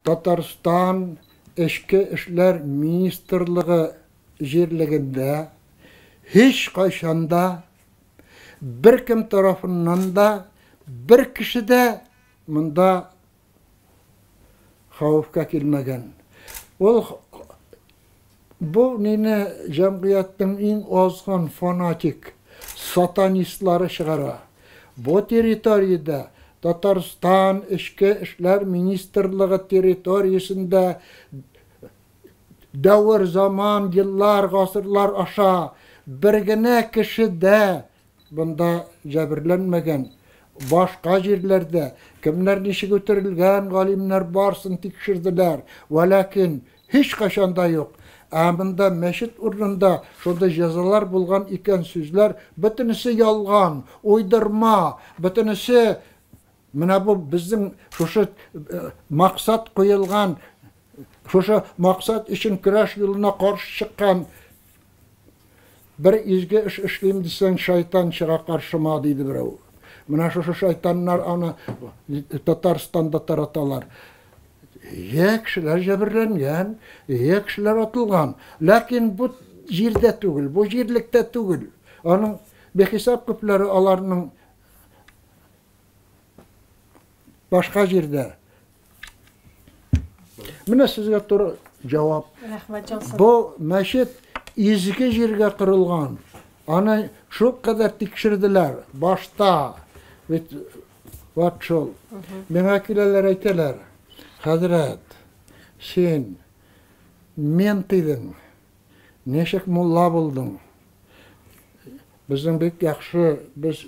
Tatarstan Eşki İşler Ministerliği jirliginde hiç kaçanda bir kim tarafından da bir kişi de mında havufka kilmegen. Bu nene cemiyettin en azgın fanatik satanistları çıkara. Bu teritoriyada Tatarstan İçki İşler Ministerliği teritoriyasında davr zaman, yıllar, asırlar aşağı birgine kişi de bunda cebirlenmegen. Başka yerlerde kimler nişi götürülgen galimler barsın tekşirdiler. Velakin hiç kaşanda yok. Amında meşit urunda şurada cezalar bulgan iken sözler bütünüsü yalgan, uydurma, bütünüsü mına bu bizim şu maksat koyulgan, şu maksat için kıraş yoluna karşı çıkan bir izge iş işleyim desen şeytan çıra karşıma deydi bir o. Mına şu şeytanlar ana Tatarstan'da taratalar. Kişiler cebirlengen, kişiler atılgan. Lakin bu jirde tügül, bu jirlikte tügül. Onun bir hesap küpleri alarının başka jirde. Mine sizge tur cevap. Bu meşit izgi jirge kırılgan. Ana şu kadar tekşirdiler. Başta. Vatşol. Menakileler eyteler. Hazret, sen men tidin, neşek mulla buldun. Bizim bek yaxşı, biz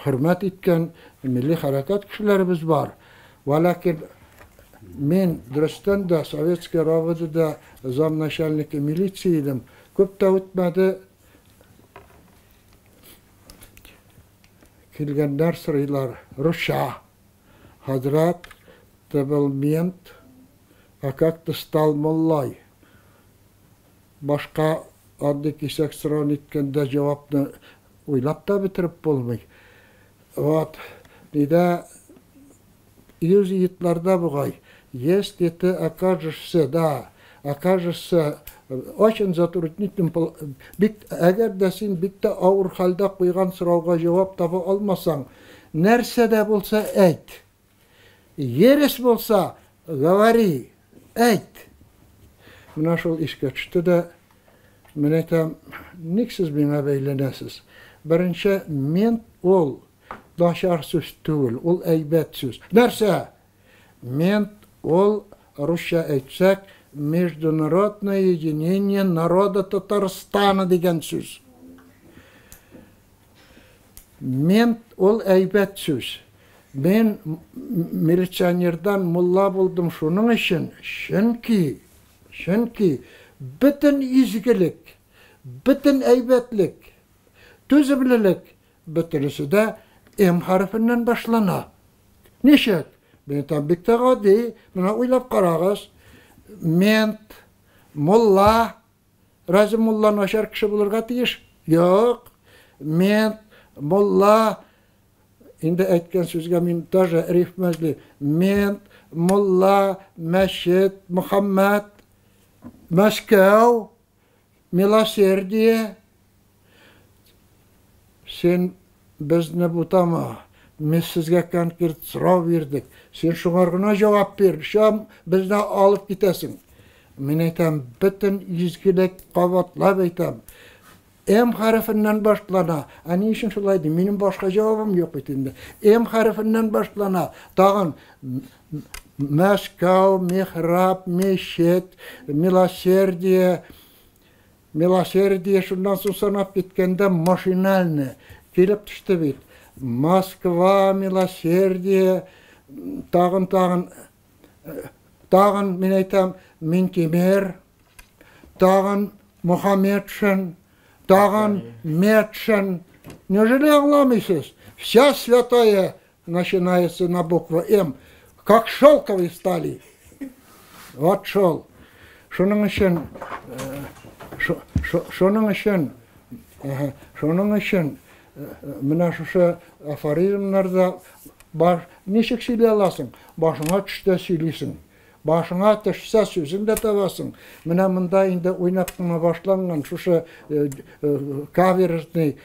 hürmet etken milli harekat kişilerimiz var. Velakin men dürüstten de Sovetski Ravıdı'da zamnaşalniki militsiydim. Köp de ötmedi. Kilgenler sıraylar, Rusya, Hazret, Tebelmiyent, как ты стал моллой. Başka adlı kişek sıran etkende cevapını uylap da bitirip bulmay. Вот, nida yüz yiğitlerde buğay. Если ты окажешься, да, окажешься очень затруднительным, eğer de sen bitti ağır halde koygan sırauğa cevap tabi almasan, nerse de bulsa et. Yeres bolsa, говори, ayt. Mına şol işe çıktı da, men aytam, niksiz bana beylenesiz. Birinci, men ol, daşar söz tügül, ol eybet söz. Nerse? Men ol, Rusça aytsak, Международное единение народа Татарстана деген söz. Men ol eybet söz. Ben militsionerden mulla buldum şunun için. Çünkü bütün izgilik, bütün eybetlik, tüzüblilik, bütünüsü de M harfinden başlana. Neşet? Ben tabi gadi, bana uylap karağız. Ment, mulla, razı mulla naşar kişi bulurga tiyiş. Yok. Ment, mulla, indi aytgan sözge men даже rifmezli. Men, mulla, meşit, Muhammed, Moskov, Miloserdiye. Sen bizni butama. Biz sizge konkret sırav verdik. Sen şunlarına cevap ver. Şam bizden alıp gitesin. Men aytam, bütün izgilik qavatlap aytam. M harfinden başlana. Ani için şulaydı. Benim başka cevabım yok etinde. M harfinden başlana. Dağın Moskov, Mihrab, Meşet, Miloserdiye şundan sonra sanap gitkende maşinalni. Gelip düştü bit. Moskva, Miloserdiye, dağın men aytam, Mintimer, dağın Muhammedşin, даган Медшин. Неужели анламайсыз? Вся святая начинается на букву М. Как шелковые стали. Вот шел. Шуның үшін мына шушы афоризмларда Ничек сөйлей аласың? Башыңа төшсә сөйлисең. Башыңа төшсә сүзең дә табасың. Менә монда инде уйнап кына башланган шушы каверный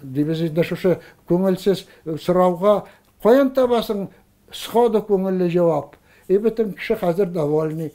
дибез инде шушы күңелсез сорауга каян табасың сходу күңелле җавап? Бөтен кеше хәзер довольный.